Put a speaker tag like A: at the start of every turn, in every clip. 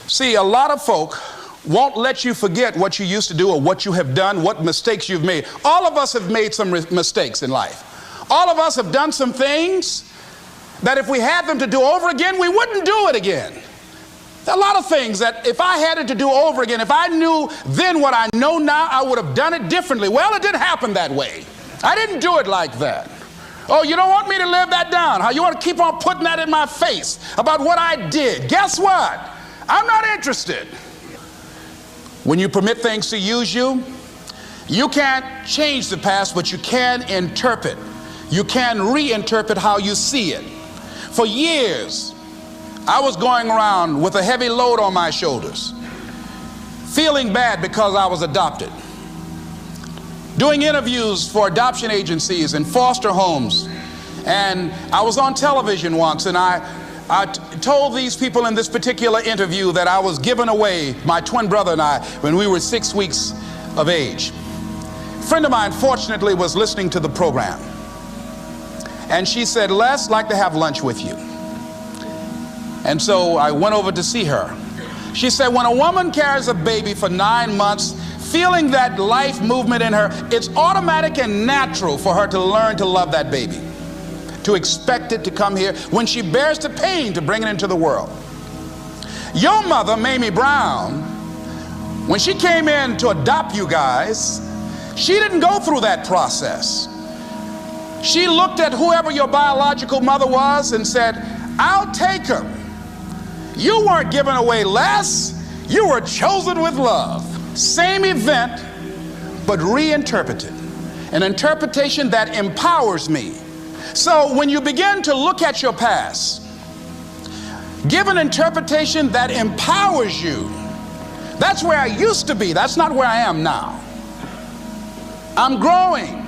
A: See, a lot of folk won't let you forget what you used to do or what you have done, what mistakes you've made. All of us have made some mistakes in life. All of us have done some things that if we had them to do over again, we wouldn't do it again. There are a lot of things that if I had it to do over again, if I knew then what I know now, I would have done it differently. Well, it didn't happen that way. I didn't do it like that. Oh, you don't want me to live that down? How you want to keep on putting that in my face about what I did? Guess what? I'm not interested. When you permit things to use you, you can't change the past, but you can interpret. You can reinterpret how you see it. For years, I was going around with a heavy load on my shoulders, feeling bad because I was adopted, doing interviews for adoption agencies and foster homes. And I was on television once, and I told these people in this particular interview that I was giving away my twin brother and I when we were 6 weeks of age. A friend of mine fortunately was listening to the program, and she said, "Les, I'd like to have lunch with you." And so I went over to see her. She said, when a woman carries a baby for 9 months, feeling that life movement in her, it's automatic and natural for her to learn to love that baby, to expect it to come here when she bears the pain to bring it into the world. Your mother, Mamie Brown, when she came in to adopt you guys, she didn't go through that process. She looked at whoever your biological mother was and said, "I'll take her." You weren't given away less. You were chosen with love. Same event, but reinterpreted. An interpretation that empowers me. So when you begin to look at your past, give an interpretation that empowers you. That's where I used to be. That's not where I am now. I'm growing.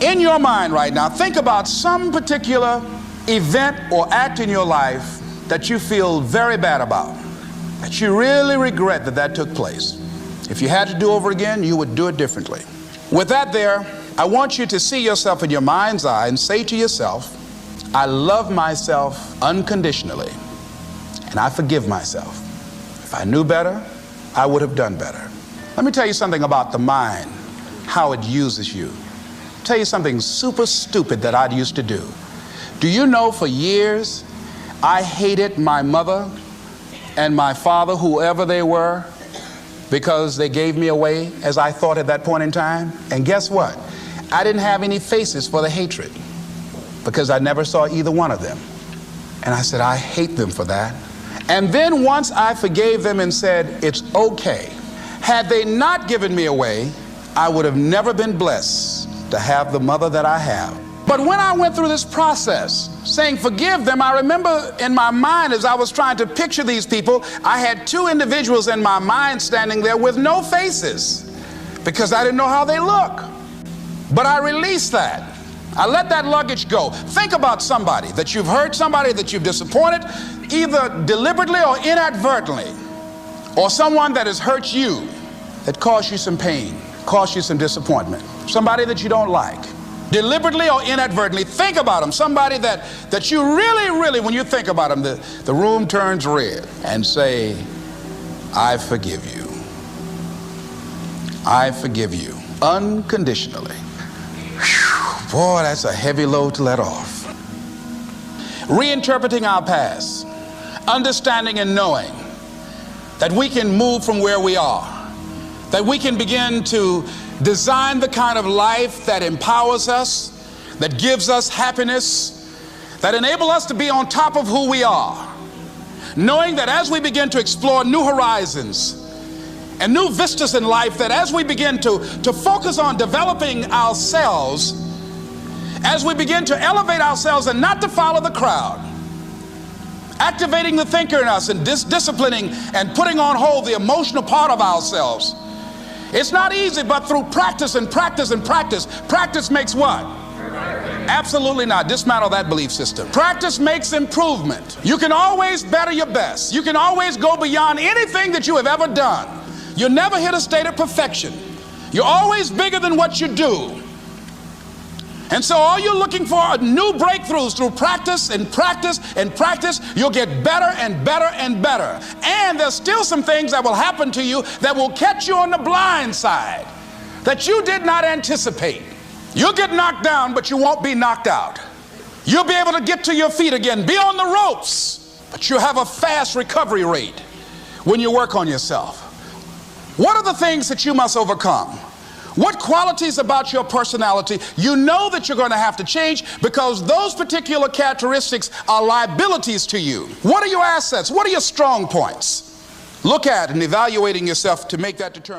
A: In your mind right now, think about some particular event or act in your life that you feel very bad about, that you really regret that took place. If you had to do over again, you would do it differently. With that there, I want you to see yourself in your mind's eye and say to yourself, I love myself unconditionally, and I forgive myself. If I knew better, I would have done better. Let me tell you something about the mind, how it uses you. I'll tell you something super stupid that I used to do. Do you know for years, I hated my mother and my father, whoever they were, because they gave me away as I thought at that point in time. And guess what? I didn't have any faces for the hatred because I never saw either one of them. And I said, I hate them for that. And then once I forgave them and said, it's okay. Had they not given me away, I would have never been blessed to have the mother that I have. But when I went through this process, saying forgive them, I remember in my mind as I was trying to picture these people, I had two individuals in my mind standing there with no faces because I didn't know how they look. But I released that. I let that luggage go. Think about somebody that you've hurt, somebody that you've disappointed, either deliberately or inadvertently, or someone that has hurt you, that caused you some pain, caused you some disappointment, somebody that you don't like. Deliberately or inadvertently, think about them. Somebody that you really, when you think about them, the room turns red, and say, I forgive you. I forgive you unconditionally. Whew, boy, that's a heavy load to let off. Reinterpreting our past, understanding and knowing that we can move from where we are, that we can begin to design the kind of life that empowers us, that gives us happiness, that enable us to be on top of who we are, knowing that as we begin to explore new horizons and new vistas in life, that as we begin to focus on developing ourselves, as we begin to elevate ourselves and not to follow the crowd, activating the thinker in us and disciplining and putting on hold the emotional part of ourselves. It's not easy, but through practice and practice and practice. Practice makes what? Absolutely not. Dismantle that belief system. Practice makes improvement. You can always better your best. You can always go beyond anything that you have ever done. You'll never hit a state of perfection. You're always bigger than what you do. And so all you're looking for are new breakthroughs through practice and practice and practice. You'll get better and better and better. And there's still some things that will happen to you that will catch you on the blind side that you did not anticipate. You'll get knocked down, but you won't be knocked out. You'll be able to get to your feet again, be on the ropes, but you'll have a fast recovery rate when you work on yourself. What are the things that you must overcome? What qualities about your personality you know that you're going to have to change, because those particular characteristics are liabilities to you? What are your assets? What are your strong points? Look at and evaluating yourself to make that determination.